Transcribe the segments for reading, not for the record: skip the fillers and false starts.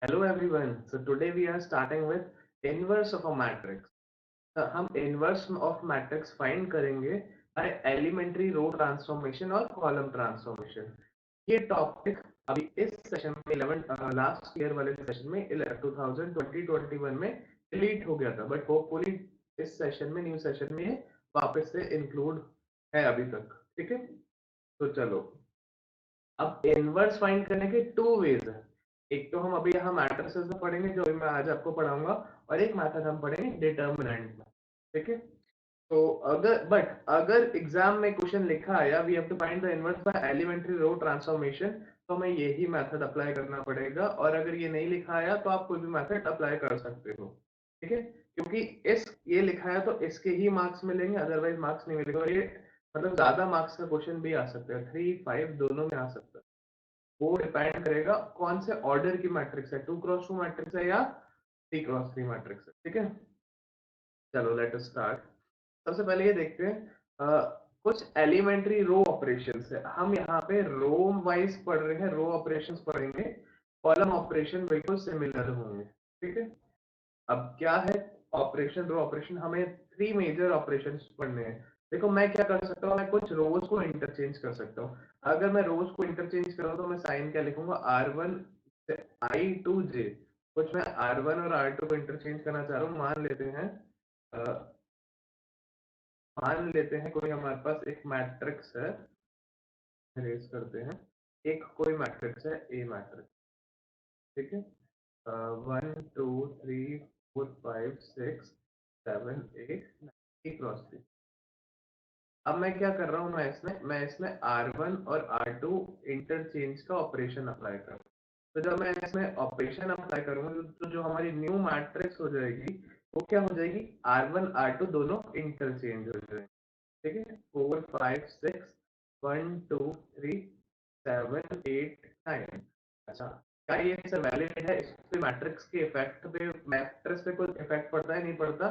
Hello everyone. So today we are starting with inverse of a matrix. तो हम inverse of matrix find करेंगे bye elementary row transformation और column transformation. ये topic अभी इस session में 11 लास्ट ईयर वाले सेशन में 2020-21 में डिलीट हो गया था, बट होपफुली इस सेशन में न्यू सेशन में वापस से इंक्लूड है अभी तक। ठीक है, तो चलो अब इनवर्स फाइंड करने के टू वेज है। एक तो हम अभी यहाँ मैट्रिसेस में पढ़ेंगे जो मैं आज आपको पढ़ाऊंगा, और एक मेथड हम पढ़ेंगे डिटर्मिनेंट में। ठीक है, तो अगर एग्जाम में क्वेश्चन लिखा आया we have to find the inverse by elementary row transformation, तो हमें यही मेथड अप्लाई करना पड़ेगा। और अगर ये नहीं लिखा आया तो आप कोई भी मेथड अप्लाई कर सकते हो। ठीक है, क्योंकि इस ये लिखा है तो इसके ही मार्क्स मिलेंगे, अदरवाइज मार्क्स नहीं मिलेगा। और ये मतलब ज्यादा मार्क्स का क्वेश्चन भी आ सकता है, 3, 5 दोनों में आ सकता है। वो डिपेंड करेगा कौन से ऑर्डर की मैट्रिक्स है, 2x2 मैट्रिक्स है या 3x3 मैट्रिक्स है। ठीक है, चलो लेट अस स्टार्ट। सबसे पहले ये देखते हैं कुछ एलिमेंट्री रो ऑपरेशंस है। हम यहाँ पे रो वाइज पढ़ रहे हैं, रो ऑपरेशंस पढ़ेंगे, कॉलम ऑपरेशन बिल्कुल सिमिलर होंगे। ठीक है, अब क्या है ऑपरेशन, रो ऑपरेशन, हमें थ्री मेजर ऑपरेशन पढ़ने हैं। देखो मैं क्या कर सकता हूँ, मैं कुछ रोज को इंटरचेंज कर सकता हूँ। अगर मैं रोज को इंटरचेंज करूँ तो मैं साइन क्या लिखूंगा, R1 से I to J। कुछ मैं R1 और R2 को इंटरचेंज करना चाह रहा हूँ। मान लेते हैं कोई हमारे पास एक मैट्रिक्स है, रेज करते हैं। एक कोई मैट्रिक्स है, ए मैट्रिक्स। ठीक है, 1 2 3 4 5 6 7 8 क्रॉस। अब मैं क्या कर रहा हूँ, मैं इसमें R1 और R2 इंटरचेंज का ऑपरेशन अप्लाई कर रहा हूँ। तो जब मैं इसमें ऑपरेशन अप्लाई करूंगा तो जो हमारी न्यू मैट्रिक्स हो जाएगी वो क्या हो जाएगी, R1 R2 दोनों इंटरचेंज हो जाएंगे। ठीक है, 4 5 6 1 2 3 7 8 9। अच्छा, क्या ये सर वैलिड है? इस पे मैट्रिक्स के इफेक्ट पे, मैट्रिक्स पे कोई इफेक्ट पड़ता है नहीं पड़ता,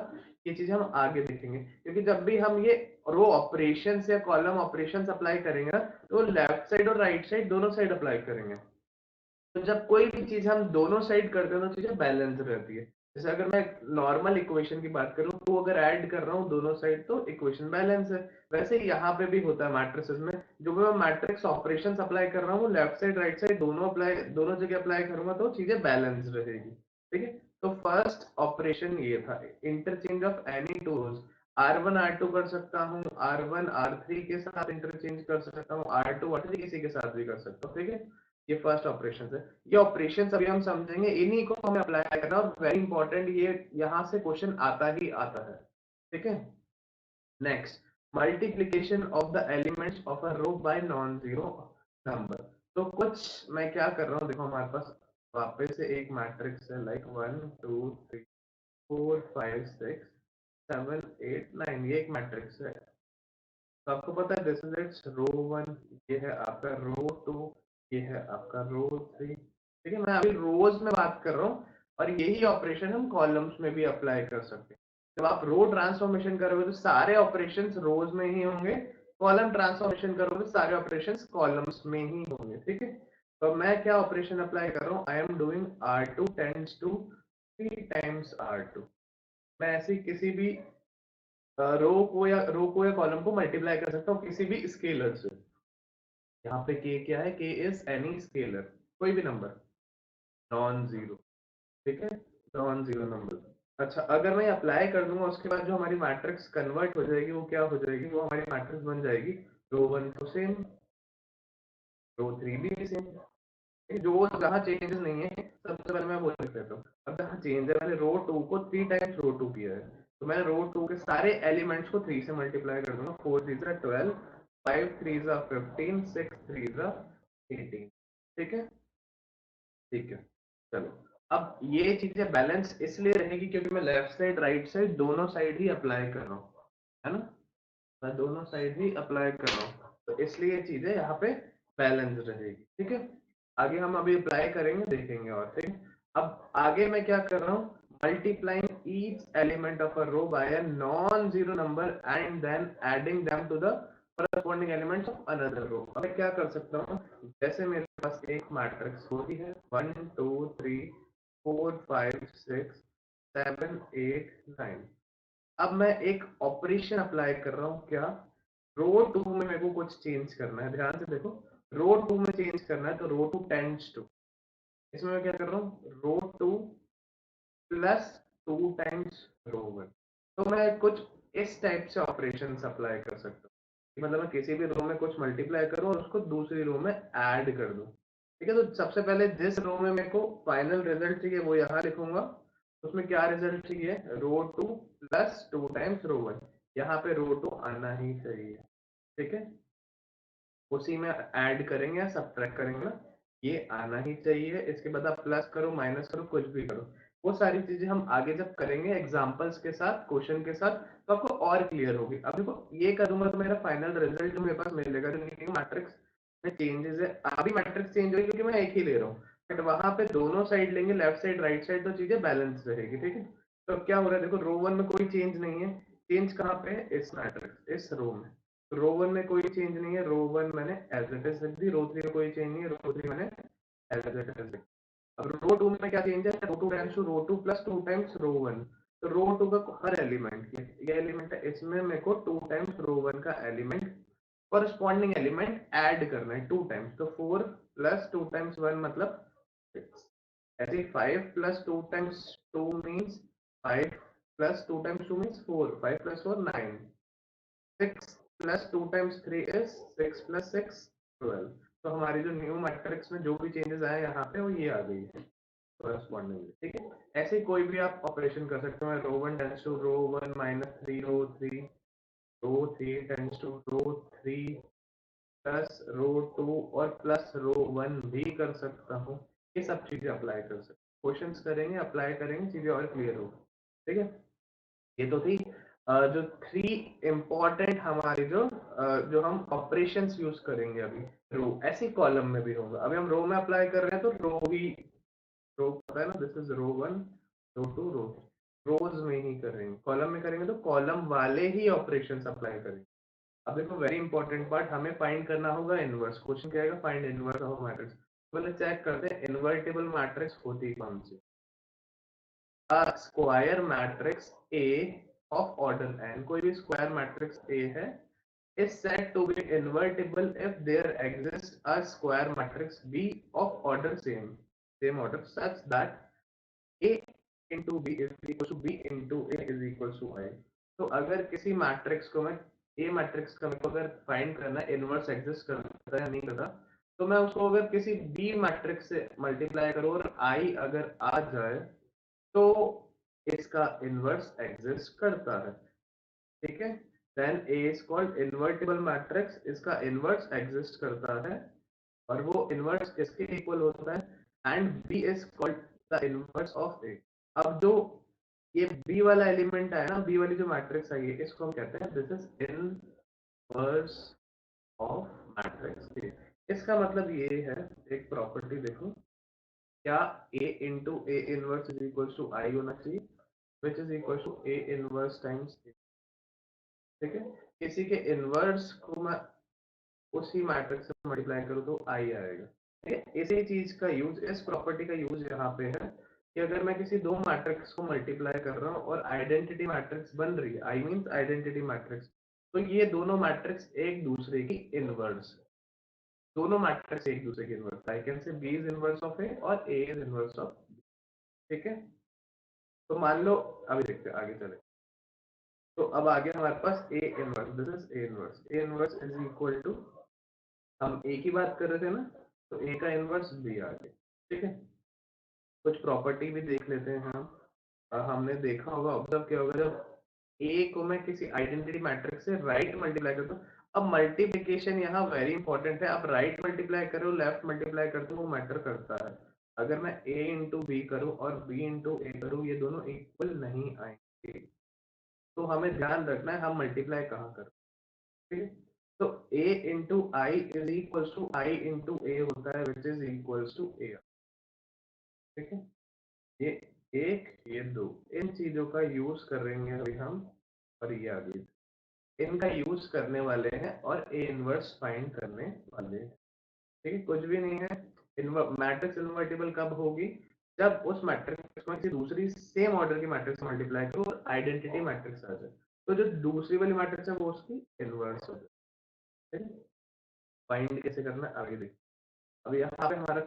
ये चीजें हम आगे देखेंगे। क्योंकि जब भी हम ये रो ऑपरेशंस या कॉलम ऑपरेशंस अप्लाई करेंगे ना, तो लेफ्ट साइड और राइट साइड दोनों साइड अप्लाई करेंगे। तो जब कोई भी चीज हम दोनों साइड करते हैं तो चीजें बैलेंस रहती है। जैसे अगर मैं नॉर्मल इक्वेशन की बात करूं तो अगर ऐड कर रहा हूँ दोनों साइड तो इक्वेशन बैलेंस है। वैसे ही यहाँ पे भी होता है मैट्रिसेस में, जो भी मैं मैट्रिक्स ऑपरेशंस अप्लाई कर रहा हूँ लेफ्ट साइड राइट साइड दोनों जगह अप्लाई करूंगा तो चीजें बैलेंस रहेगी। ठीक है, तो फर्स्ट ऑपरेशन ये था, interchange of any tools. R1 R2 कर सकता हूँ, R1 R3 के साथ इंटरचेंज कर सकता हूँ, R2 R3 किसी के साथ भी कर सकता हूँ। ठीक है, ये फर्स्ट ऑपरेशन है। ये ऑपरेशन अभी हम समझेंगे, इन्हीं को हमें अप्लाई करना, और वेरी इंपॉर्टेंट, ये यहाँ से क्वेश्चन आता ही आता है। ठीक है, next, multiplication of the elements of a row by non zero number. तो कुछ मैं क्या कर रहा हूँ, देखो हमारे पास वापस से एक मैट्रिक्स है, लाइक 1 2 3 4 5 6 7 8 9, ये एक मैट्रिक्स है। तो आपको पता है दिस इज इट्स रो 1, ये है आपका रो 2, ये है आपका रो 3। ठीक है, मैं अभी रोज में बात कर रहा हूँ, और यही ऑपरेशन हम कॉलम्स में भी अप्लाई कर सकते हैं। जब आप रो ट्रांसफॉर्मेशन करोगे तो सारे ऑपरेशंस रोज में ही होंगे, कॉलम ट्रांसफॉर्मेशन करोगे सारे ऑपरेशंस कॉलम्स में ही होंगे। ठीक है, तो मैं क्या ऑपरेशन अप्लाई कर रहा हूँ, I am doing R2 tends to 3 times R2। मैं ऐसी किसी भी रो को या कॉलम को मल्टीप्लाई कर सकता हूँ किसी भी स्केलर से। यहाँ पे k क्या है, k इज एनी स्केलर, कोई भी नंबर, नॉन जीरो। ठीक है, नॉन जीरो नंबर। अच्छा, अगर मैं अप्लाई कर दूंगा उसके बाद जो हमारी मैट्रिक्स कन्वर्ट हो जाएगी वो क्या हो जाएगी, वो हमारी मैट्रिक्स बन जाएगी रो 1 तो सेम, रो 3 भी सेम। जो जहाँ चेंजेस नहीं है सबसे पहले मैं बोल देता हूँ। अब जहाँ चेंज है, मैंने रो 2 को 3 टाइम्स रो 2 किया है, तो मैं रो 2 के सारे एलिमेंट्स को 3 से मल्टीप्लाई कर दूंगा। 4 3 12, 5 3 15, 6 3 18। ठीक है, ठीक है, चलो। अब ये चीजें बैलेंस इसलिए रहेगी क्योंकि मैं लेफ्ट साइड राइट साइड दोनों साइड ही अप्लाई कर रहा हूँ, है ना, मैं दोनों साइड ही अप्लाई कर रहा हूँ, तो इसलिए ये चीजें यहाँ पे बैलेंस रहेगी। ठीक है, आगे हम अभी अप्लाई करेंगे, देखेंगे। और ठीक है, अब आगे मैं क्या कर रहा हूँ, multiplying each element of a row by a non zero number and then adding them to the corresponding elements of another row। अब मैं क्या कर सकता हूँ, जैसे मेरे पास एक मैट्रिक्स होती है 1 2 3 4 5 6 7 8 9। अब मैं एक ऑपरेशन अप्लाई कर रहा हूँ, क्या? रो टू में मेरे को कुछ चेंज करना है, ध्यान से देखो। रो टू में चेंज करना है तो रो टू टेंड्स टू, इसमें मैं क्या कर रहा हूँ, रो two plus 2 times row one. तो मैं कुछ इस टाइप से ऑपरेशन अप्लाई कर सकता हूँ कि मतलब मैं किसी भी रो में कुछ मल्टीप्लाई करूँ और उसको दूसरी रो में ऐड कर दूँ। ठीक है, तो सबसे पहले जिस रो में मेरे को फाइनल रिजल्ट चाहिए वो यहाँ लिखूंगा। उसमें क्या रिजल्ट चाहिए, रो two plus 2 times row one. यहाँ पे रो टू आना ही चाहिए। ठीक है, उसी में ऐड करेंगे या सब्ट्रैक्ट करेंगे ना, ये आना ही चाहिए। इसके बाद आप प्लस करो माइनस करो कुछ भी करो, वो सारी चीजें हम आगे जब करेंगे एग्जांपल्स के साथ, क्वेश्चन के साथ, तो आपको और क्लियर होगी। अब देखो ये करूंगा तो मेरा फाइनल रिजल्ट जो मेरे पास मिलेगा, जो न्यू मैट्रिक्स में चेंजेस है, अभी मैट्रिक्स चेंज होगी क्योंकि मैं एक ही ले रहा हूँ, बट वहां पे दोनों साइड लेंगे, लेफ्ट साइड राइट साइड, तो चीजें बैलेंस रहेगी। ठीक है, तो अब क्या हो रहा है, देखो रो वन में कोई चेंज नहीं है। चेंज कहाँ पे है, इस मैट्रिक्स, इस रो में। रो वन में कोई चेंज नहीं है, रो वन मैंने एज इट इज रख दी। रो थ्री में कोई चेंज नहीं है, रो थ्री मैंने एज इट इज रख दी। अब रो टू में क्या चेंज है, row two times two row two plus 2 times row one. तो रो टू का हर एलिमेंट, ये एलिमेंट है, इसमें मेरे को 2 टाइम्स रो वन का एलिमेंट, कॉरस्पॉन्डिंग एलिमेंट ऐड करना है 2 टाइम्स। तो 4 प्लस 2 टाइम्स 1 मतलब 6। ऐसे ही 5 plus 2 times 2 means 5 plus 2 times 2 means 4, 5 plus 4 9। 6 plus 2 times 3 is 6 plus 6 12। तो हमारी जो न्यू मैट्रिक्स में जो भी चेंजेस आए यहाँ पे वो ये आ गई है correspondingly। ठीक है, ऐसे कोई भी आप ऑपरेशन कर सकते हो। Row one tends to row one minus three row three, row three tends to row three plus row two और प्लस रो वन भी कर सकता हूँ। ये सब चीजें अप्लाई कर सकते, क्वेश्चंस करेंगे अप्लाई करेंगे, चीजें और क्लियर हो। ठीक है, ये तो थी जो 3 इम्पोर्टेंट हमारी जो हम ऑपरेशंस यूज करेंगे अभी। रो ऐसे कॉलम में भी होगा, अभी हम रो में अप्लाई कर रहे हैं तो रो ही, रो पता है ना, this is row one row two row, rows में ही करेंगे। कॉलम में करेंगे तो कॉलम वाले ही ऑपरेशंस अप्लाई करेंगे। अब देखो वेरी इंपॉर्टेंट पार्ट, हमें फाइंड करना होगा इनवर्स। क्वेश्चन क्या आएगा, फाइंड इनवर्स ऑफ मैट्रिक्स। पहले चेक करते हैं इन्वर्टिबल मैट्रिक्स होती कौन सी। A square matrix A of order n, कोई भी square matrix A है, is said to be invertible if there exists a square matrix B of order same order such that A into B is equal to B into A is equal to I। तो अगर किसी matrix को मैं, A matrix का मेरे को अगर find करना है इनवर्स एग्जिस्ट करता है या नहीं करता, तो मैं उसको अगर किसी B मैट्रिक्स से मल्टीप्लाई करूँ और I अगर आ जाए तो इसका इनवर्स एग्जिस्ट करता है। ठीक है, then a is called invertible matrix, इसका इनवर्स एग्जिस्ट करता है और वो इनवर्स किसके इक्वल होता है, and b is called the inverse of a. अब जो ये बी वाला एलिमेंट है ना, बी वाली जो मैट्रिक्स है, ये इसको हम कहते हैं this is inverse of matrix a. इसका मतलब ये है, एक प्रॉपर्टी देखो, क्या A into a inverse is equal to I होना चाहिए, which is equal to a inverse times a. ठीक है, किसी के इनवर्स को मैं उसी मैट्रिक्स से मल्टीप्लाई करूँ तो आई आएगा। ठीक है, इसी चीज का यूज, इस प्रॉपर्टी का यूज यहाँ पे है कि अगर मैं किसी दो मैट्रिक्स को मल्टीप्लाई कर रहा हूँ और आइडेंटिटी मैट्रिक्स बन रही है, आई मीन आइडेंटिटी मैट्रिक्स, तो ये दोनों मैट्रिक्स एक दूसरे की इनवर्स, दोनों मैट्रिक्स एक दूसरे की inverse, I can say b is inverse of a और ए इज इनवर्स ऑफ। ठीक है, तो मान लो, अभी देखते हैं आगे चले। तो अब आ गया हमारे पास a inverse, this is a inverse. A inverse is equal to, हम ए की बात कर रहे थे ना, तो ए का इनवर्स बी आ गया। ठीक है, कुछ प्रॉपर्टी भी देख लेते हैं हम। हमने देखा होगा, ऑब्जर्व किया होगा, जब ए को मैं किसी आइडेंटिटी मैट्रिक्स से राइट मल्टीप्लाई करता हूँ, अब मल्टीप्लिकेशन यहाँ वेरी इंपॉर्टेंट है। अब राइट मल्टीप्लाई करो लेफ्ट मल्टीप्लाई करते हो वो मैटर करता है। अगर मैं ए इंटू बी करूँ और बी इंटू ए करूँ, ये दोनों इक्वल नहीं आएंगे, तो हमें ध्यान रखना है हम मल्टीप्लाई कहाँ करें। ठीक है, तो a into I is equal to I into a होता है, which is equal to a. ठीक है, ये एक ये दो, इन चीजों का यूज करेंगे अभी हम, और ये आगे इनका यूज करने वाले हैं और ए इनवर्स फाइंड करने वाले हैं। ठीक है, कुछ भी नहीं है। मैट्रिक्स इन्वर्टिबल कब होगी, जब उस मैट्रिक्स में किसी दूसरी सेम ऑर्डर की मैट्रिक्स मल्टीप्लाई करो और आइडेंटिटी मैट्रिक्स आ जाए, तो जो दूसरी वाली मैट्रिक्स है वो उसकी इनवर्स हो जाए। फाइंड कैसे करना है आगे देखिए। अब यहाँ पे हमारा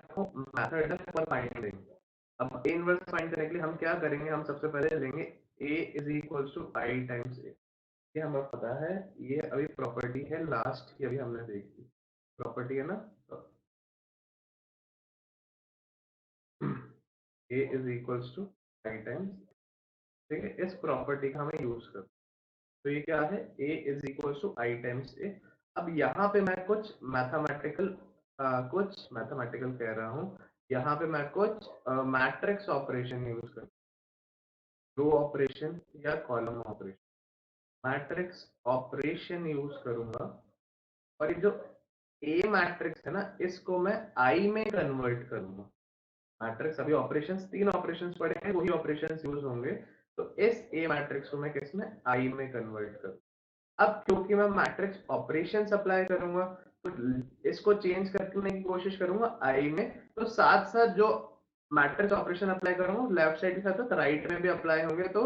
मेथड है फॉर फाइंडिंग। अब ए इनवर्स फाइंड करने के लिए हम क्या करेंगे, हम सबसे पहले लेंगे a is equals to I times a. ये हमें पता है, ये अभी प्रॉपर्टी है लास्ट की, अभी हमने देखी प्रॉपर्टी है ना, a is equals to I times. ठीक है, इस प्रॉपर्टी का हमें यूज कर, तो ये क्या है, a is equals to I times a. अब यहाँ पे मैं कुछ मैथमेटिकल कह रहा हूँ, यहाँ पे मैं कुछ मैट्रिक्स ऑपरेशन यूज कर, रो ऑपरेशन या column operation, matrix operation use करूंगा। और ये जो ए मैट्रिक्स है ना, इसको मैं आई में कन्वर्ट करूंगा। मैट्रिक्स अभी ऑपरेशंस, 3 ऑपरेशंस पड़े हैं, वही ऑपरेशंस यूज होंगे। तो इस ए मैट्रिक्स को मैं किस में, आई में कन्वर्ट करूँ। अब क्योंकि मैं मैट्रिक्स ऑपरेशन अप्लाई करूंगा, तो इसको चेंज करने की कोशिश करूंगा आई में, तो साथ साथ जो मैट्रिक्स ऑपरेशन अप्लाई करूंगा लेफ्ट साइड के साथ साथ राइट में भी अप्लाई होंगे। तो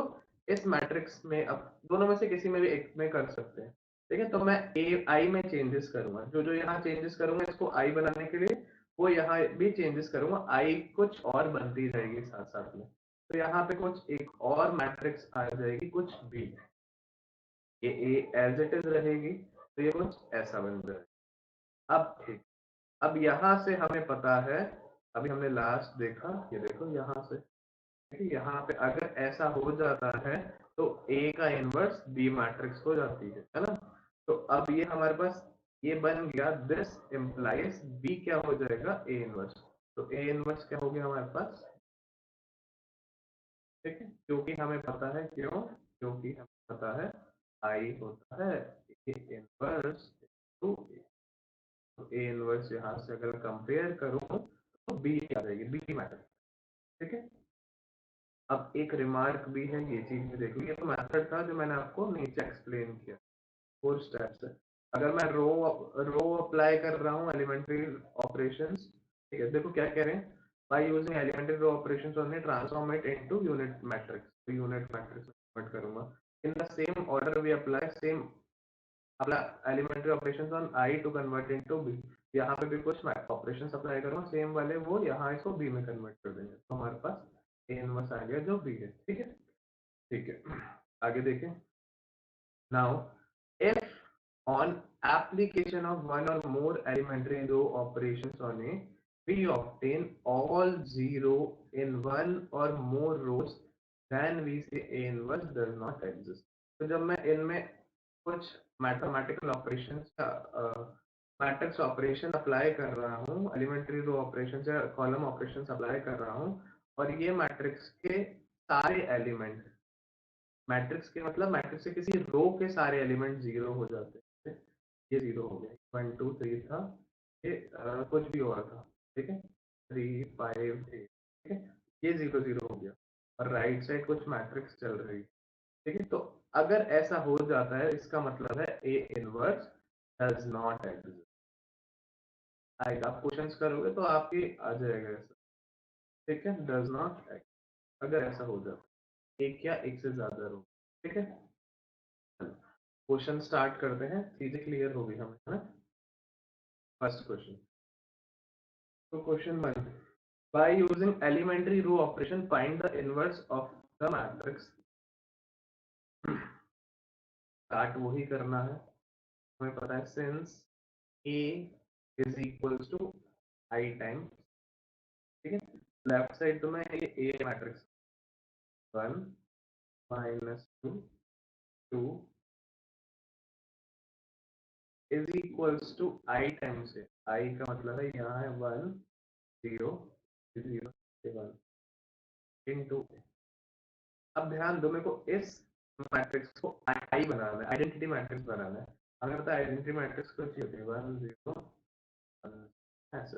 इस मैट्रिक्स में अब दोनों में से किसी में भी एक में कर सकते हैं। ठीक है, तो मैं ए आई में चेंजेस करूंगा, जो जो यहाँ चेंजेस करूंगा इसको आई बनाने के लिए, वो यहाँ भी चेंजेस करूंगा, आई कुछ और बनती जाएगी साथ साथ में। तो यहाँ पे कुछ एक और मैट्रिक्स आ जाएगी कुछ भी, ये ए एज इट इज रहेगी, तो ये कुछ ऐसा बन जाएगा। अब ठीक, अब यहाँ से हमें पता है, अभी हमने लास्ट देखा, ये देखो यहाँ से, यहाँ पे अगर ऐसा हो जाता है तो ए का इनवर्स बी मैट्रिक्स हो जाती है ना। तो अब ये हमारे पास ये बन गया, दिस इम्प्लाइज बी क्या हो जाएगा, ए इनवर्स। तो ए इनवर्स क्या हो गया हमारे पास, ठीक है, क्योंकि हमें पता है, क्यों, क्योंकि हमें पता है आई होता है ए इनवर्स टू ए। तो ए इनवर्स यहाँ से अगर कंपेयर करूं तो बी आ जाएगी, बी मैट्रिक्स। ठीक है, अब एक रिमार्क भी है, ये चीज भी देखो, ये तो मेथड था जो मैंने आपको नीचे एक्सप्लेन किया 4 स्टेप्स है। अगर मैं रो रो अप्लाई कर रहा हूँ एलिमेंट्री ऑपरेशंस, ठीक है, देखो क्या कह रहे हैं, by using elementary row operations only transform it into unit matrix. तो यूनिट मैट्रिक्स कन्वर्ट करूंगा in the same order we apply same अपना elementary operations on I to convert into b. यहाँ पे भी कुछ ऑपरेशंस अप्लाई करूंगा same वाले, वो यहाँ इसको बी में कन्वर्ट कर देंगे, तो हमारे पास ए इनवर्स आ गया जो बी है। ठीक है, ठीक है, आगे देखें। Now, if on application of one or more elementary row operations on A, we obtain all zero in one or more rows, then we say A inverse does not exist. तो जब मैं इनमें कुछ मैथमेटिकल ऑपरेशंस का matrix operation apply कर रहा हूँ, elementary row operation या कॉलम ऑपरेशन अप्लाई कर रहा हूँ, और ये मैट्रिक्स के सारे एलिमेंट, मैट्रिक्स के मतलब मैट्रिक्स के किसी रो के सारे एलिमेंट जीरो हो जाते हैं, ये जीरो हो गया, 1 2 3 था, ये कुछ भी और था, ठीक है, 3 5 8, ठीक है, ये जीरो जीरो हो गया, और राइट साइड कुछ मैट्रिक्स चल रही है। ठीक है, तो अगर ऐसा हो जाता है इसका मतलब है A inverse does not exist. आएगा, आप क्वेश्चंस करोगे तो आपकी आ जाएगा ऐसा, ठीक है, डज नॉट एग्जिस्ट, अगर ऐसा हो जाता है एक या एक से ज्यादा रो। ठीक है, क्वेश्चन स्टार्ट करते हैं, चीजें क्लियर होगी हमें, है ना। फर्स्ट क्वेश्चन, तो question 1, by using elementary row operation find the inverse of the matrix. Start वही करना है, हमें पता है since a is equals to I time, ठीक है, लेफ्ट साइड तो मैं ये a matrix 1 -2 2 is equals to I time से, आई का मतलब है यहाँ है 1 0 0 1 इनटू। अब ध्यान दो, मेरे को इस मैट्रिक्स को आई बनाना है, आइडेंटिटी मैट्रिक्स बनाना है। हमें पता है आइडेंटिटी मैट्रिक्स को चाहिए होती है 1 0 1 ऐसे।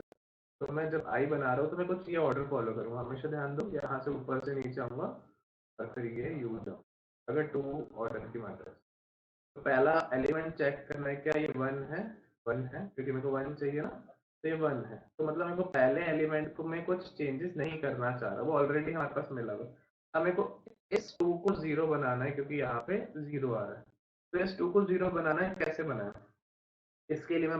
तो मैं जब आई बना रहा हूँ तो मैं कुछ ये ऑर्डर फॉलो करूंगा, हमेशा ध्यान दो, यहाँ से ऊपर से नीचे आऊंगा और फिर ये यूज आऊँ, अगर 2 ऑर्डर की मैट्रिक्स। तो पहला एलिमेंट चेक करना है क्या ये 1 है, 1 है, क्योंकि मेरे को 1 चाहिए ना। तो ये 1 है, तो मतलब मेरे को पहले एलिमेंट को मैं कुछ चेंजेस नहीं करना चाह रहा, वो ऑलरेडी हमारे पास मिला हुआ। अब मेरे को इस 2 को 0 बनाना है क्योंकि यहाँ पे 0 आ रहा है। तो इस 2 को 0 बनाना है, कैसे बनाना है? इसके लिए मैं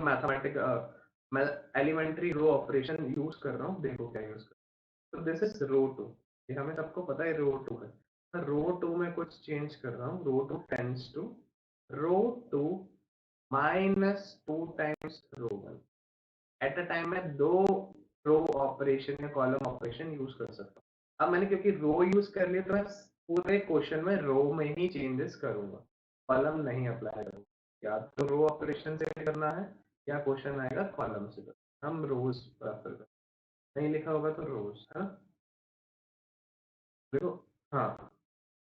मैं एलिमेंट्री रो ऑपरेशन यूज कर रहा हूँ। देखो क्या यूज कर, तो दिस इज रो 2, ये हमें सबको पता है रो 2 है। मैं रो 2 में कुछ चेंज कर रहा हूँ, row 2 tends to row 2 minus 2 times row 1। At a time में 2 रो ऑपरेशन या कॉलम ऑपरेशन यूज कर सकता हूँ। अब मैंने क्योंकि रो यूज कर लिया, तो मैं पूरे क्वेश्चन में रो में ही चेंजेस करूंगा, कॉलम नहीं अप्लाई करूंगा। या तो रो ऑपरेशन से करना है या क्वेश्चन आएगा कॉलम से करना। हम रोज प्रेफर करते, नहीं लिखा होगा तो रोज है ना। देखो, हाँ,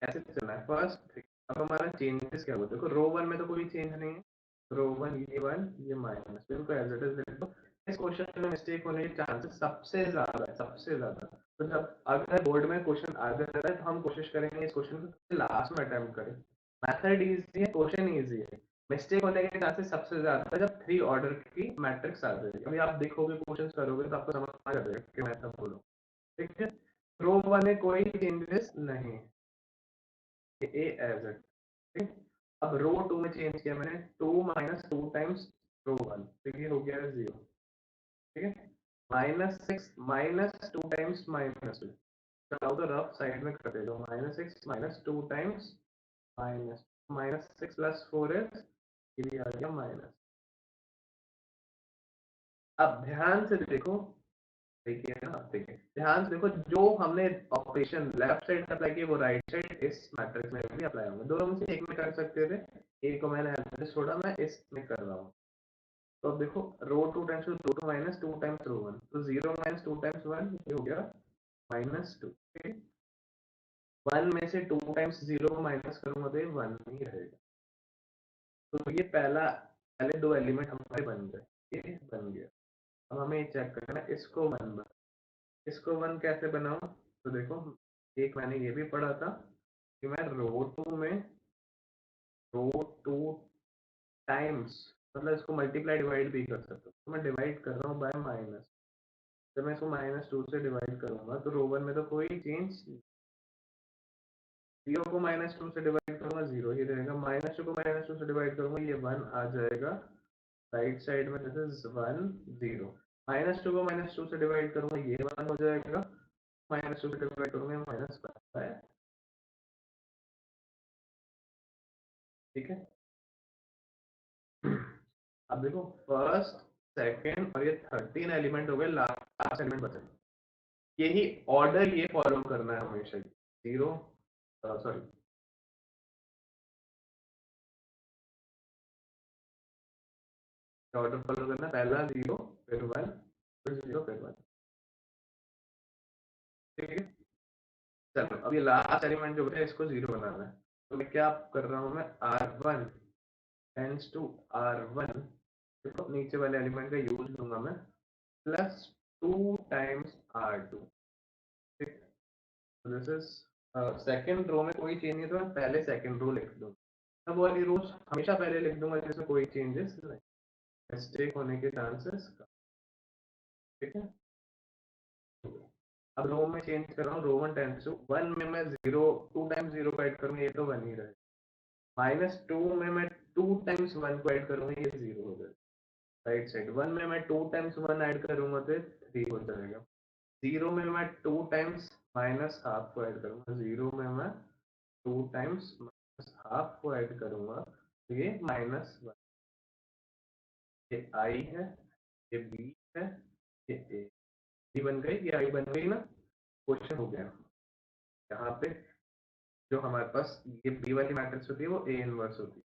ऐसे चलना है फर्स्ट। अब हमारा चेंजेस क्या हुआ, देखो रो 1 में तो कोई चेंज नहीं है, रो 1 ये माइनस, बिल्कुल एज इट इज लिख दो। इस क्वेश्चन में मिस्टेक होने के चांसेस सबसे ज्यादा है, सबसे ज्यादा। तो जब अगर बोर्ड में क्वेश्चन आ जाता है तो हम कोशिश करेंगे इस क्वेश्चन को लास्ट में अटेम्प्ट करें। मेथड इजी है, क्वेश्चन इजी है, मिस्टेक होने के चांसेस सबसे ज्यादा है जब 3 ऑर्डर की मैट्रिक्स आ जाएगी। अभी आप देखोगे क्वेश्चन करोगे तो आपको समझ आ जाएगा कि मैं सब बोलूँ। ठीक है, रो 1 में कोई चेंजेस नहीं है, ए एज इट। ठीक, अब रो 2 में चेंज किया मैंने, 2 माइनस 2 टाइम्स रो 1, तो ये हो गया 0। ठीक है, -6 माइनस 2 टाइम्स -2, चलाओ तो रफ साइड में कर दो, -6 minus 2 times minus -6 plus 4 is, ये भी आ गया माइनस। अब ध्यान से देखो, देखिए ना, देखिए ध्यान से देखो, जो हमने ऑपरेशन लेफ्ट साइड अप्लाई किया वो राइट साइड इस मैट्रिक्स में भी अप्लाई होंगे। दोनों में से एक में कर सकते थे, एक को मैंने ऐसे छोड़ा, मैं इसमें कर रहा हूँ। तो अब देखो, रो 2 टाइम्स रो 2 माइनस 2 टाइम्स रो 1, तो 0 माइनस 2 टाइम्स 1 ये हो गया -2। 1 में से 2 टाइम्स 0 को माइनस करूंगा तो ये 1 ही रहेगा। तो ये पहले 2 एलिमेंट हमारे बन गए, ये बन गया। अब हमें ये चेक करना है इसको 1 बना, इसको 1 कैसे बनाऊं। तो देखो, एक मैंने ये भी पढ़ा था कि मैं रो 2 टाइम्स, मतलब इसको मल्टीप्लाई डिवाइड भी कर सकता हूँ। तो मैं डिवाइड कर रहा हूँ बाय माइनस, जब मैं इसको -2 से डिवाइड करूंगा तो रो 1 में तो कोई चेंज, 0 को -2 से डिवाइड करूंगा 0 ही रहेगा, -2 को -2 से डिवाइड करूंगा ये 1 आ जाएगा। राइट साइड में दिस इज 1 0, -2 को -2 से डिवाइड करूंगा ये 1 हो जाएगा, -2 से डिवाइड करूंगा -5। ठीक है, अब देखो फर्स्ट, सेकंड और ये 13 एलिमेंट हो गए, लास्ट एलिमेंट बचे। यही ऑर्डर ये फॉलो करना है हमेशा, 0, सॉरी, ऑर्डर फॉलो करना, पहला 0 फिर 1 फिर 0 फिर 1। ठीक है, चलो अब ये लास्ट एलिमेंट जो बचा इसको 0 बनाना है। तो मैं क्या कर रहा हूँ, मैं R1 टेंड्स टू R1, देखो नीचे वाले एलिमेंट का यूज लूंगा मैं, प्लस 2 टाइम्स R2। ठीक, दिस इज सेकंड रो में कोई चेंज नहीं, तो मैं पहले सेकंड रो लिख दूँ। अब वाली रोज हमेशा पहले लिख दूंगा जिसमें कोई चेंजेस नहीं, मिस्टेक होने के चांसेस। ठीक है, अब रो में चेंज कर रहा हूँ, रो 1 टाइम्स टू 1 में मैं 0, 2 टाइम्स 0 को ऐड करूंगा ये तो 1 ही रहेगा। -2 में मैं 2 टाइम्स 1 को ऐड करूंगा ये 0 हो जाएगा। राइट साइड 1 में मैं 2 टाइम्स 1 ऐड करूंगा तो 3 हो जाएगा। 0 में मैं 2 टाइम्स माइनस हाफ को ऐड करूंगा, 0 में मैं 2 टाइम्स माइनस हाफ को ऐड करूंगा तो ये -1। ये आई है, ये बी है, ये ए, बी बन गई, ये आई बन गई ना। क्वेश्चन हो गया यहाँ पे, जो हमारे पास ये बी वाली मैट्रिक्स होती है वो ए इनवर्स होती है।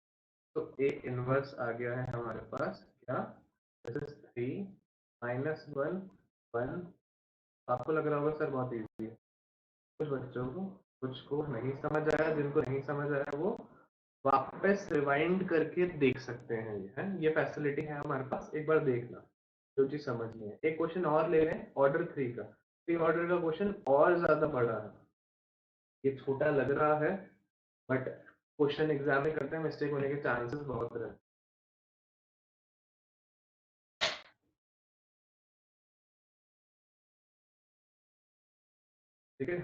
तो ए इनवर्स आ गया है हमारे पास क्या, दिस इज 3 -1 1। आपको लग रहा होगा सर बहुत इजी है, कुछ बच्चों को, कुछ को नहीं समझ आया, जिनको नहीं समझ आया वो वापस रिवाइंड करके देख सकते हैं। ये है, ये फैसिलिटी है हमारे पास, एक बार देखना जो चीज समझनी है। एक क्वेश्चन और ले रहे हैं ऑर्डर 3 का, 3 ऑर्डर का क्वेश्चन और ज्यादा बड़ा है, ये छोटा लग रहा है बट क्वेश्चन एग्जाम में करते हैं मिस्टेक होने के चांसेस बहुत रहते हैं। ठीक है,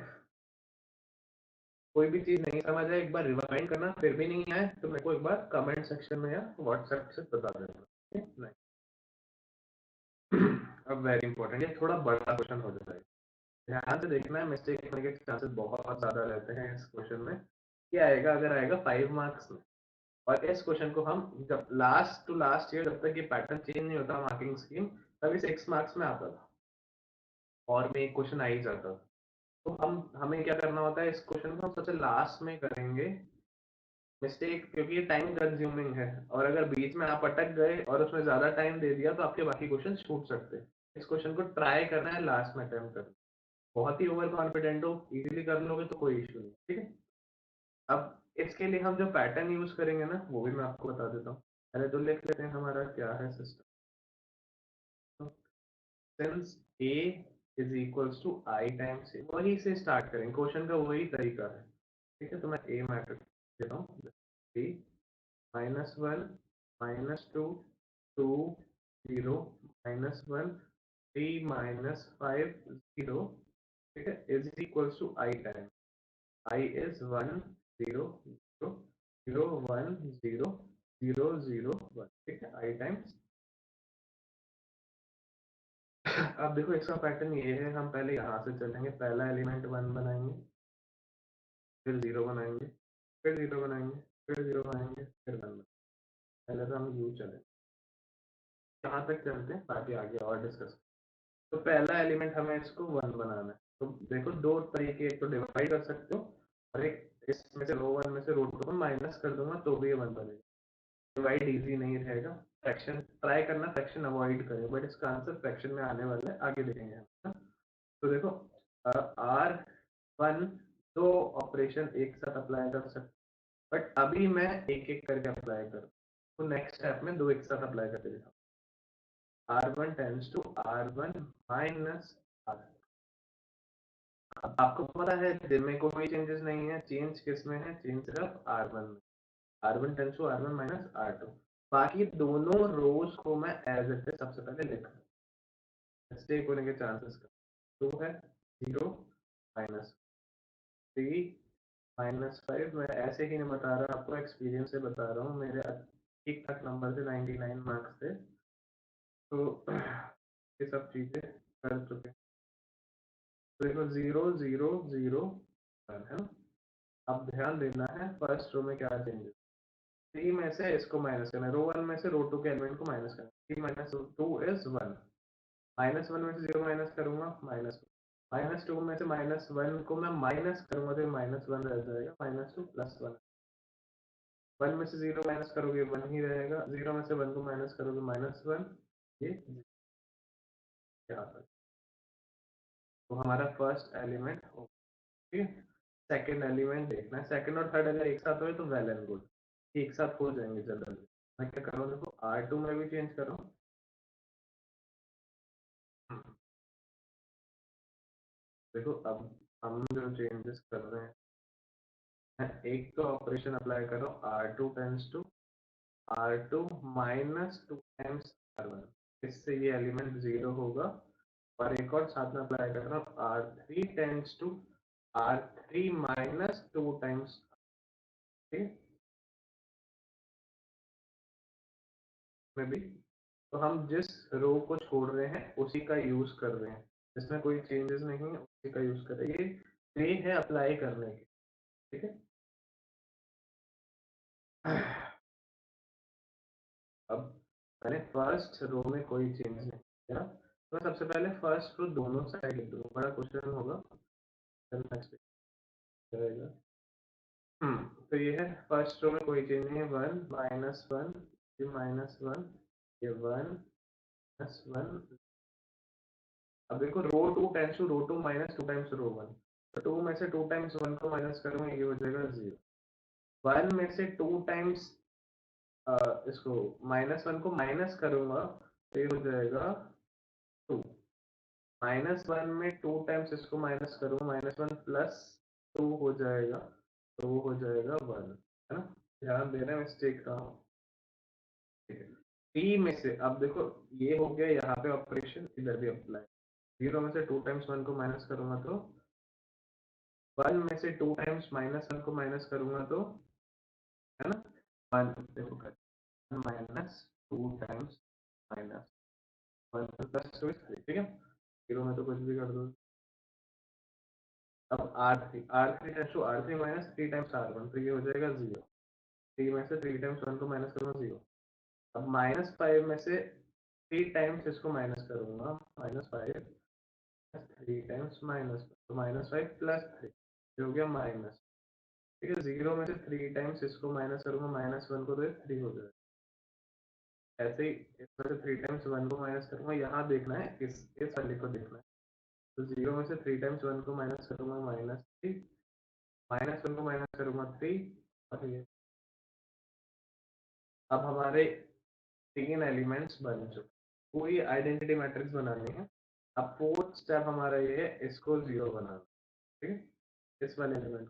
कोई भी चीज नहीं समझ आए एक बार रिवाइंड करना, फिर भी नहीं आए तो मेरे को एक बार कमेंट सेक्शन में या व्हाट्सएप से बता देना, ठीक है? नहीं अब वेरी इंपॉर्टेंट, ये थोड़ा बड़ा क्वेश्चन हो जाता है, ध्यान से देखना है, मिस्टेक होने के चांसेस बहुत ज्यादा रहते हैं इस क्वेश्चन में। क्या आएगा, अगर आएगा 5 मार्क्स में, और इस क्वेश्चन को हम जब लास्ट टू लास्ट ईयर, जब तक ये पैटर्न चेंज नहीं होता मार्किंग स्कीम, तभी 6 मार्क्स में आता था और में एक क्वेश्चन आ ही जाता था। तो हम हमें क्या करना होता है, इस क्वेश्चन को हम सबसे लास्ट में करेंगे मिस्टेक, क्योंकि ये टाइम कंज्यूमिंग है, और अगर बीच में आप अटक गए और उसमें ज्यादा टाइम दे दिया तो आपके बाकी क्वेश्चन छूट सकते हैं। इस क्वेश्चन को ट्राई करना है लास्ट में अटेम्प्ट करना, बहुत ही ओवर कॉन्फिडेंट हो, इजीली कर लोगे तो कोई इशू नहीं, ठीक है। अब इसके लिए हम जो पैटर्न यूज करेंगे ना, वो भी मैं आपको बता देता हूँ। पहले तो लिख लेते हैं हमारा क्या है system. Since a is equals to I times a, वही से स्टार्ट करेंगे, क्वेश्चन का वही तरीका है, ठीक है। तो मैं a मैट्रिक्स देता हूँ, 3 -1 -2 2 0 -1 3 -5 0, ठीक है, is equals to I time, I is 1 0 0 0 1 0 0 0 1, ठीक है, I टाइम्स। अब देखो इसका पैटर्न ये है, हम पहले यहाँ से चलेंगे, पहला एलिमेंट 1 बनाएंगे, फिर 0 बनाएंगे, फिर 0 बनाएंगे, फिर 0 बनाएंगे, फिर 1 बनाएंगे। पहले तो हम यू चले, यहाँ तक चलते हैं, बाकी आगे और डिस्कस। तो पहला एलिमेंट हमें इसको 1 बनाना है, तो देखो दो तरीके, एक तो डिवाइड कर सकते हो, और एक इसमें से रो 1 में से रो 2 को माइनस कर दूंगा तो भी ये 1 बनेगा। डिवाइड इजी नहीं रहेगा, फ्रैक्शन ट्राई करना, फ्रैक्शन अवॉइड करें, बट इसका आंसर फ्रैक्शन में आने वाला है, आगे देखेंगे हम, है ना? तो देखो R1 दो ऑपरेशन एक साथ अप्लाई कर सकते, बट अभी मैं एक एक करके अप्लाई करूँ, तो नेक्स्ट स्टेप में दो एक साथ अप्लाई करके दिखाऊँ। R1 tends to R1 minus R, अब आपको पता है दिन में कोई चेंजेस नहीं है, चेंज किस में है, चेंज सिर्फ R1 में, R1 tends to R1 minus R2, बाकी दोनों रोज को मैं एज इट इज सबसे पहले लिख, मिस्टेक होने के चांसेस का, 2 है, 0 -3 -5, मैं ऐसे ही नहीं बता रहा आपको, एक्सपीरियंस से बता रहा हूँ, मेरे ठीक ठाक नंबर से 99 मार्क्स थे, तो ये सब चीजें कर चुके हैं। तो देखो 0 0 0 है ना। अब ध्यान देना है फर्स्ट रो में क्या चेंजेस, 3 में से इसको माइनस करना है, रो 1 में से रो 2 के एलिमेंट को माइनस करना है, 3 -2 इज 1, -1 में से 0 माइनस करूंगा -2 में से -1 को मैं माइनस करूंगा तो -1 रह जाएगा, -2 +1, 1 में से 0 माइनस करोगे 1 ही रहेगा, 0 में से 1 को माइनस करोगे -1, ये यहाँ तक। तो हमारा फर्स्ट एलिमेंट हो, ठीक है। सेकेंड एलिमेंट देखना है, सेकेंड और थर्ड अगर एक साथ हो तो वेल एंड गुड, एक साथ हो जाएंगे जनरली। मैं क्या करूँ, देखो R2 में भी चेंज करूँ, देखो अब हम जो चेंजेस कर रहे हैं, एक तो ऑपरेशन अप्लाई करो, R2 tends to R2 -2 times R1, इससे ये एलिमेंट 0 होगा, और एक और साथ में अप्लाई कर रहा हूँ, R3 tends to R3 -2 times, ठीक में भी। तो हम जिस रो को छोड़ रहे हैं उसी का यूज कर रहे हैं, इसमें कोई चेंजेस नहीं है, उसी का यूज कर रहे हैं, ये वे है अप्लाई करने की, ठीक है। अब मैंने फर्स्ट रो में कोई चेंज नहीं किया, तो मैं सबसे पहले फर्स्ट रो दोनों साइड लिख दूंगा, बड़ा क्वेश्चन होगा, नेक्स्ट रहेगा। तो ये है फर्स्ट रो में कोई चेंज नहीं है, 1 -1 -1, ये 1 +1। अब देखो रो 2 times two row 2 -2 times row 1, तो 2 में से 2 टाइम्स 1 को माइनस करूंगा, ये हो जाएगा 0, 1 में से 2 टाइम्स इसको -1 को माइनस करूंगा तो ये हो जाएगा 2, -1 में 2 टाइम्स इसको माइनस करूंगा, -1 +2 हो जाएगा, तो वो हो जाएगा 1, है ना। ध्यान देना मिस्टेक का, ठीक है। टी में से अब देखो ये हो गया यहाँ पे ऑपरेशन, इधर भी अप्लाई, 0 में से 2 टाइम्स 1 को माइनस करूंगा तो वन में से 2 टाइम्स -1 को माइनस करूंगा तो, है ना, 1 देखो माइनस 2 टाइम्स -1 प्लस 2 ठीक है, 0 में तो कुछ भी कर दो। अब R3 tense to R3 minus 3 times R1, तो ये हो जाएगा 0। 3 में से 3 टाइम्स 1 को माइनस करूंगा 0। अब -5 में से 3 टाइम्स इसको माइनस करूंगा, -5 3 टाइम्स माइनस, तो -5 प्लस 3 हो गया माइनस, ठीक है। 0 में से 3 टाइम्स इसको माइनस करूंगा, -1 को, तो 3 हो जाएगा। ऐसे ही इसमें से 3 टाइम्स 1 को माइनस करूंगा, यहाँ देखना है, इस वाले को देखना है। तो 0 में से 3 टाइम्स 1 को माइनस करूंगा, -3, -1 को माइनस करूंगा 3, और ये अब हमारे 3 एलिमेंट्स बन चुके। पूरी आइडेंटिटी मैट्रिक्स बनानी है। अब फोर्थ स्टेप हमारा ये है, इसको 0 बनाना, ठीक है, इस वाले एलिमेंट।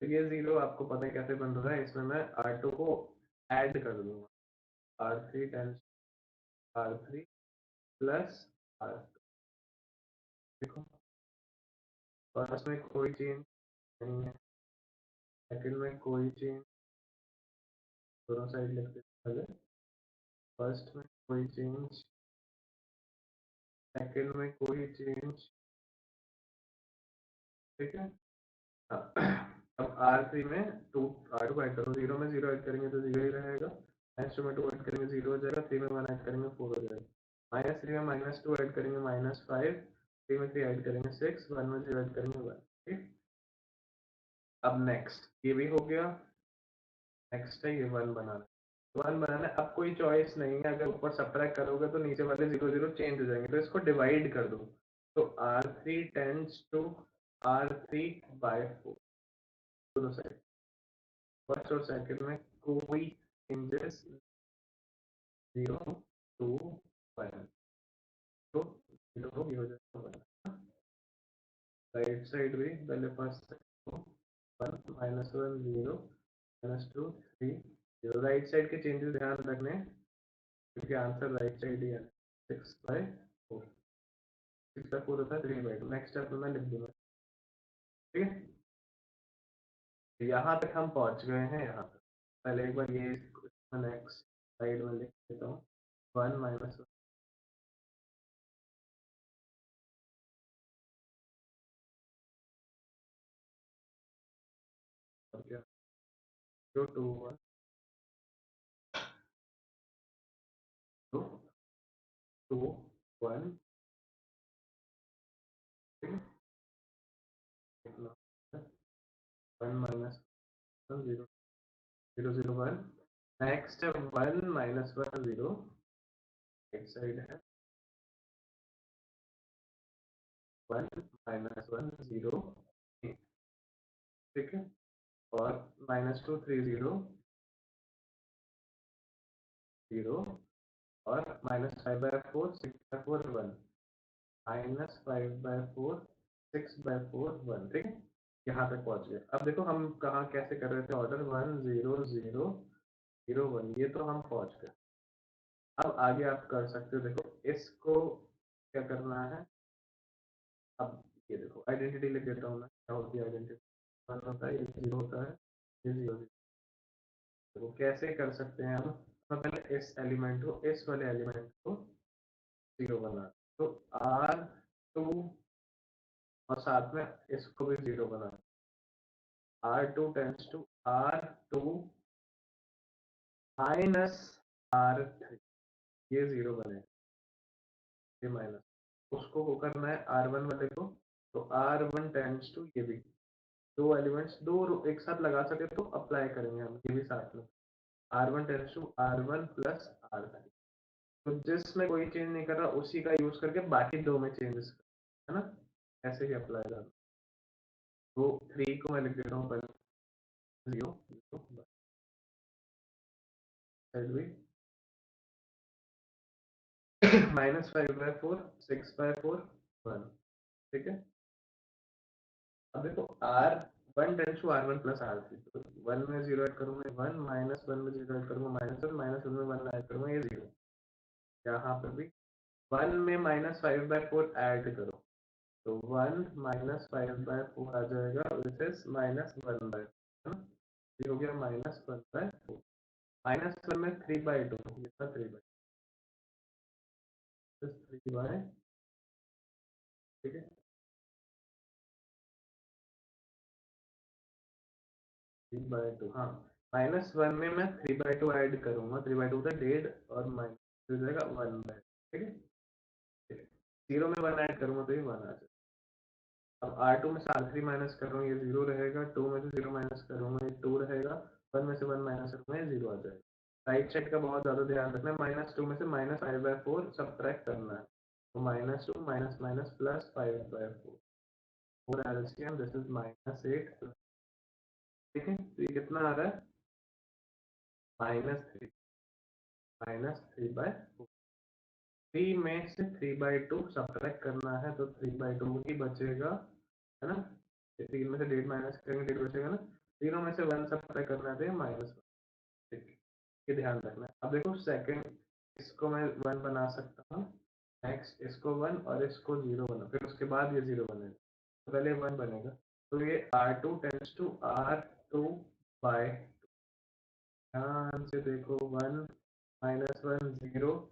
तो ये 0 आपको पता है कैसे बन रहा है, इसमें मैं R2 को ऐड कर दूंगा, R3 times R3 plus R2। देखो फर्स्ट में कोई चेंज नहीं है, सेकंड में कोई चेंज, दोनों साइड लिखते पहले, फर्स्ट में कोई चेंज, सेकंड में कोई चेंज, ठीक है। अब R3 में 2 R2 ऐड करो, 0 में 0 ऐड करेंगे तो 0 ही रहेगा, -2 में 2 ऐड करेंगे 0 हो जाएगा, 3 में 1 ऐड करेंगे 4 हो जाएगा, -3 में -2 ऐड करेंगे -5, 3 में 3 ऐड करेंगे 6, 1 में 0 ऐड करेंगे 1, ठीक। अब नेक्स्ट ये भी हो गया, नेक्स्ट है ये 1 बनाना, 1 बनाना है। अब कोई चॉइस नहीं है, अगर ऊपर सब्ट्रैक्ट करोगे तो नीचे वाले 0 0 चेंज हो जाएंगे, तो इसको डिवाइड कर दो। तो R3 tends to R3 bye 4, दोनों साइड, फर्स्ट और सेकंड में कोई चेंजेस 0 2 1, तो 0 ये हो जाएगा 1। राइट साइड भी पहले फर्स्ट 1 -1 0 -2 3 0, राइट साइड के चेंजेस ध्यान रखने हैं, क्योंकि आंसर राइट साइड ही है। 6/4, 6/4 होता है 3/2। नेक्स्ट स्टेप में मैं लिख दूंगा, ठीक है। यहाँ तक हम पहुंच गए हैं, यहाँ तक पहले एक बार ये नेक्स्ट साइड में लिख देता हूँ, 1 -1 और क्या, 2 2 1 2 2 1, ठीक है, 1 -1 0 0 0 1, नेक्स्ट है 1 -1 0, राइट साइड है 1 -1 0, ठीक है, और -2 3 0 0, और -5/4 6/4 1, -5/4 6/4 1, ठीक है। यहाँ तक पहुंच गए। अब देखो हम कहाँ कैसे कर रहे थे ऑर्डर, 1 0 0 0 1, ये तो हम पहुंच गए। अब आगे आप कर सकते हो, देखो इसको क्या करना है। अब ये देखो आइडेंटिटी लिख देता हूँ मैं, क्या होती है आइडेंटिटी, 1 होता है, ये 0 होता है, ये 0 देखो कैसे कर सकते हैं हम। तो पहले इस एलिमेंट को, इस वाले एलिमेंट को 0 बना, तो R2 और साथ में इसको भी 0 बना, R2 tends to R2 minus R3, ये 0 बने, ये माइनस, उसको को करना है R1 वाले को, तो R1 टेंड्स टू, ये भी दो एलिमेंट्स दो एक साथ लगा सके तो अप्लाई करेंगे हम, ये भी साथ में, R1 tends to R1 plus R3, तो जिसमें कोई चेंज नहीं कर रहा उसी का यूज करके बाकी दो में चेंजेस, है ना, ऐसे ही अप्लाई करना। तो 3 को मैं लिख देता हूँ पहले 0 साइड भी, -5/4 6/4 1, ठीक है। अब देखो R1 tends to R1 plus R3, तो 1 में 0 ऐड करूंगा 1, -1 में 0 ऐड करूंगा -1, -1 में 1 ऐड करूंगा ये 0, यहाँ पर भी 1 में -5/4 ऐड करो, तो 1 माइनस 5/4 आ जाएगा, विच इज -1/4, है ना। ये हो गया -1/4। -1 में 3/2, ये था 3/, ठीक है, 3/2, हाँ। -1 में मैं 3/2 ऐड करूंगा, 3/2 का 1.5 और माइनस हो जाएगा 1/, ठीक है। 0 में 1 ऐड करूंगा तो ये 1 आ जाएगा। अब R2 में से R3 माइनस कर रहा हूँ, ये 0 रहेगा। 2 में से 0 माइनस करूंगा, ये 2 रहेगा। 1 में से 1 माइनस करूंगा, ये 0 आ जाएगा। राइट साइड का बहुत ज्यादा ध्यान रखना है। -2 में से -5/4 सब्ट्रैक्ट करना है, तो -2 minus minus plus 5/4, 4 LCM, this is -8, ठीक है। तो ये कितना आ रहा है, -3, -3/4। 3 में से 3/2 सब्ट्रैक्ट करना है, तो 3/2 ही बचेगा, है ना। 3 में से 1.5 माइनस करेंगे, 1.5 बचेगा ना। तीनों में से 1 सब्ट्रैक्ट करना है, तो -1, ठीक है। ये ध्यान रखना है। अब देखो सेकंड, इसको मैं 1 बना सकता हूँ, नेक्स्ट इसको 1 और इसको 0 बना, फिर उसके बाद ये 0 बनेगा, तो पहले 1 बनेगा। तो ये R2 tends to R2 bye, ध्यान से देखो, 1 -1 0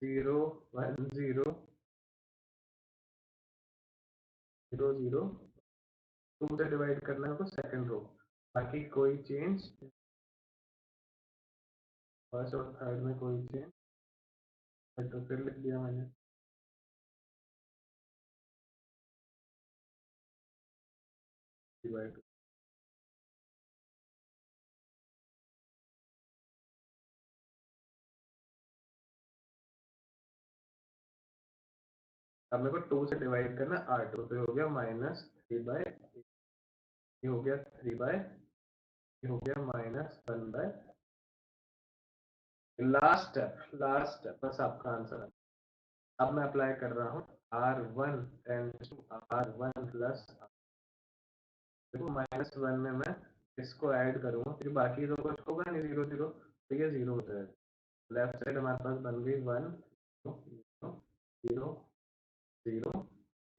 0 1 0 0 0, 2 से डिवाइड करना है तो सेकंड रो, बाकी कोई चेंज, फर्स्ट और थर्ड में कोई चेंज, तो फिर लिख दिया मैंने डिवाइड। अब मेरे को 2 से डिवाइड करना R2, तो हो गया -3/, ये हो गया 3/, ये हो गया -1/। लास्ट स्टेप बस आपका आंसर है। अब मैं अप्लाई कर रहा हूँ R1 tends to R1 plus, देखो -1 में मैं इसको ऐड करूंगा, फिर बाकी तो कुछ होगा नहीं, 0 0, तो ये 0 हो जाएगा। लेफ्ट साइड हमारे पास बन गई 1 0 0 0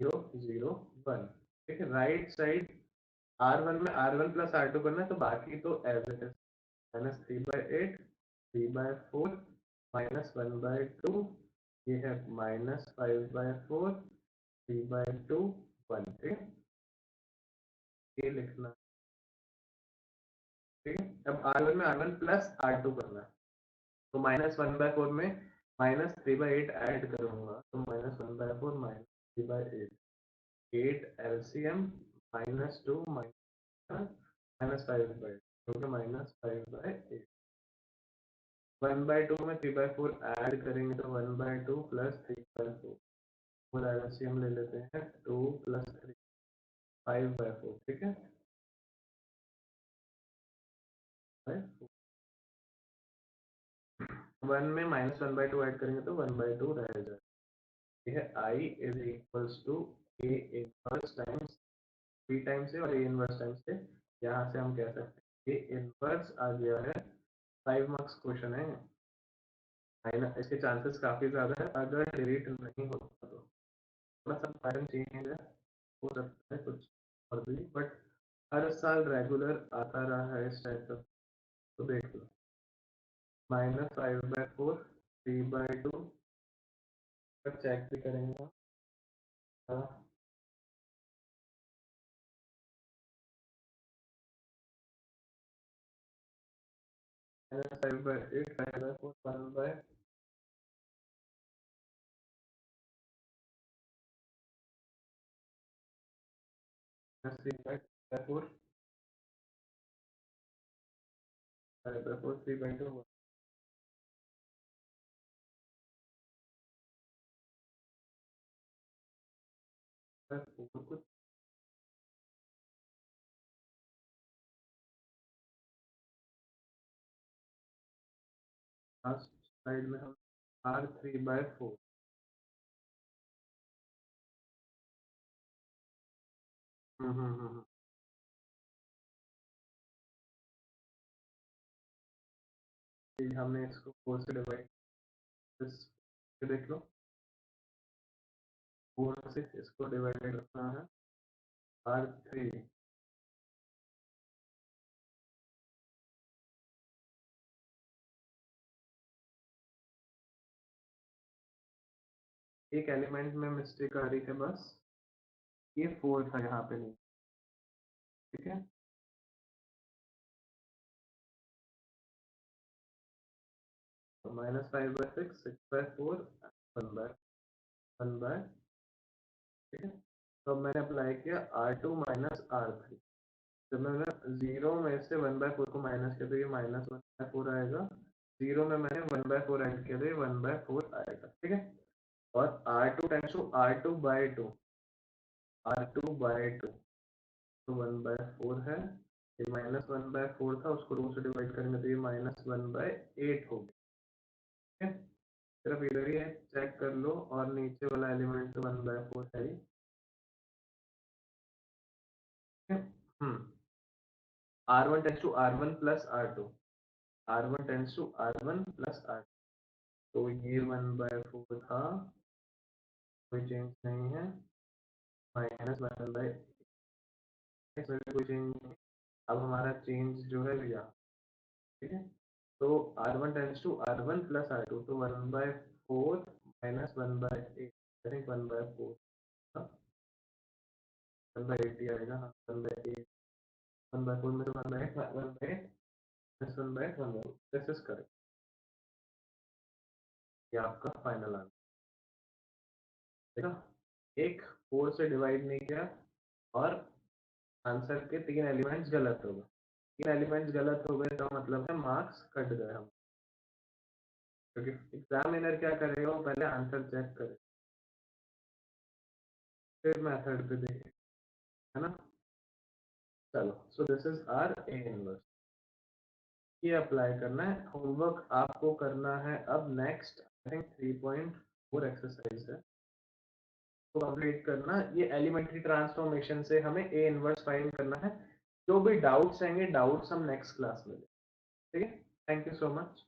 0 0 1, ठीक है। राइट साइड R1 में R1 प्लस R2 करना है, तो बाकी तो एज इट इज, -3/8, 3/4, -1/2, ये है -5/4, 3/2, 1, ठीक है। ये लिखना, ठीक है। अब R1 में R1 प्लस R2 करना है, तो -1/4 में -3/8 ऐड करूंगा, तो -1/4 -3/8, 8 एलसीएम, -2 -5/8, क्योंकि -5/8, 1/2 में 3/4 ऐड करेंगे, तो 1/2 प्लस 3/4, फोर एलसीएम ले लेते हैं, 2 प्लस 3, 5/4, ठीक है। 1 में -1/2 ऐड करेंगे, तो 1/2 रह जाएगा। यह I is equals to A inverse times B times से और A इनवर्स टाइम्स से, यहाँ से हम कह सकते हैं A इनवर्स आ गया है। 5 मार्क्स क्वेश्चन है, इसके चांसेस काफी ज्यादा है, अगर डिलीट नहीं होता तो थोड़ा सा पैटर्न चेंज है, हो सकता है कुछ और भी, बट हर साल रेगुलर आता रहा है इस टाइप का, तो देख लो। -5/4, 3/2, चेक भी करेंगे। हाँ, -5/8, 5/4, 1/, -3/4, 5/4, 3/2, कुछ लास्ट साइड में हम R3/4, हमने इसको 4 से डिवाइड, देख लो। 4 से इसको डिवाइड करना है R3 एक एलिमेंट में मिस्टेक आ रही है बस, ये 4 था यहाँ पे नहीं, ठीक है। तो -5/6, 6/4, 1/1, ठीक है। तो अब मैंने अप्लाई किया R2 माइनस R3, जब मैंने 0 में से 1/4 को माइनस किया तो ये -1/4 आएगा, 0 में मैंने 1/4 ऐड किया तो ये 1/4 आएगा, ठीक है। और R2 tense to R2/2, R2/2 तो 1/4 है, ये -1/4 था, उसको 2 से डिवाइड करेंगे तो ये -1/8 हो गया, ठीक है। सिर्फ इधर ही है, चेक कर लो, और नीचे वाला एलिमेंट तो 1/4 है ही, ठीक है। R1 tends to R1 plus R2, R1 tends to R1 plus R2, तो ये 1/4 था, कोई चेंज नहीं है, -1/8, इसमें भी कोई चेंज नहीं। अब हमारा चेंज जो है यहाँ, ठीक है। तो R1 tends to R1 plus R2, तो 1/4 माइनस 1/8, आई थिंक 1/4, 1/8 ही आएगा, हाँ 1/8, 1/4 में से 1/8, 1/8 प्लस 1/8, 1/4, दिस इज करेक्ट, ये आपका फाइनल आंसर, ठीक है। एक 4 से डिवाइड नहीं किया और आंसर के 3 एलिमेंट्स गलत हो गए, 3 एलिमेंट्स गलत हो गए तो मतलब है मार्क्स कट गए हम, क्योंकि एग्जामिनर क्या करेगा, वो पहले आंसर चेक करे फिर मेथड पे देखे, है ना। चलो, so this is our A inverse, ये अप्लाई करना है। होमवर्क आपको करना है अब नेक्स्ट, आई थिंक 3.4 एक्सरसाइज है, तो कंप्लीट करना। ये एलिमेंट्री ट्रांसफॉर्मेशन से हमें ए इनवर्स फाइंड करना है। जो भी डाउट्स आएंगे, डाउट्स हम नेक्स्ट क्लास में लेंगे, ठीक है। Thank you so much.